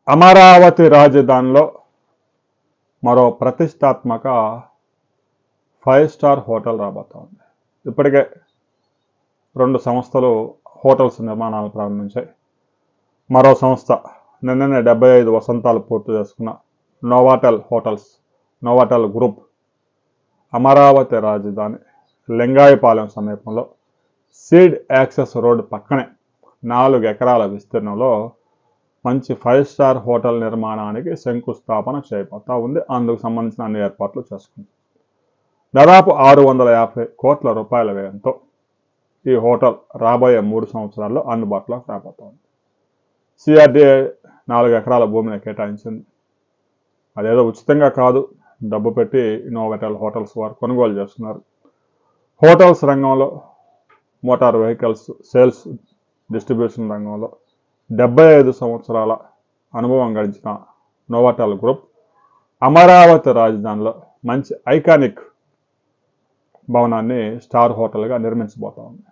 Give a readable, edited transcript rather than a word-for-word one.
అమరావతి రాజధానిలో మరో ప్రతిష్టాత్మక 5 స్టార్ హోటల్ రాబోతోంది. ఇప్పటికే 2 సంస్థలు హోటల్స్ నిర్మాణాలు ప్రారంభించాయి. మరో సంస్థ నిన్ననే 75 వసంతాలు పూర్తి చేసుకున్న Novotel hotels, Novotel group Amaravati రాజధాని లింగాయపాలెం సమీపంలో సీడ్ యాక్సెస్ రోడ్డు పక్కనే 4 ఎకరాల విస్తీర్ణంలో మంచి 5 స్టార్ హోటల్ నిర్మాణానికి శంకుస్థాపన చేయబోతా ఉంది. అందుకు సంబంధించిన అన్ని ఏర్పాట్లు చేసుకుంది. దాదాపు 650 కోట్ల రూపాయల వ్యయంతో ఈ హోటల్ రాబోయే 3 సంవత్సరాల్లో అందుబాటులోకి రాబోతోంది. సిఆర్డీఏ 4 ఎకరాల భూమిని కేటాయించింది. అదేదో ఉచితంగా కాదు, డబ్బు పెట్టి నోవాటెల్ హోటల్స్ వారు కొనుగోలు చేస్తున్నారు. హోటల్స్ రంగంలో, మోటార్ వెహికల్స్ సేల్స్ డిస్ట్రిబ్యూషన్ రంగంలో 75 సంవత్సరాల అనుభవం గడిచిన నోవాటెల్ గ్రూప్ అమరావతి రాజధానిలో మంచి ఐకానిక్ భవనాన్ని స్టార్ హోటల్గా నిర్మించబోతా ఉంది.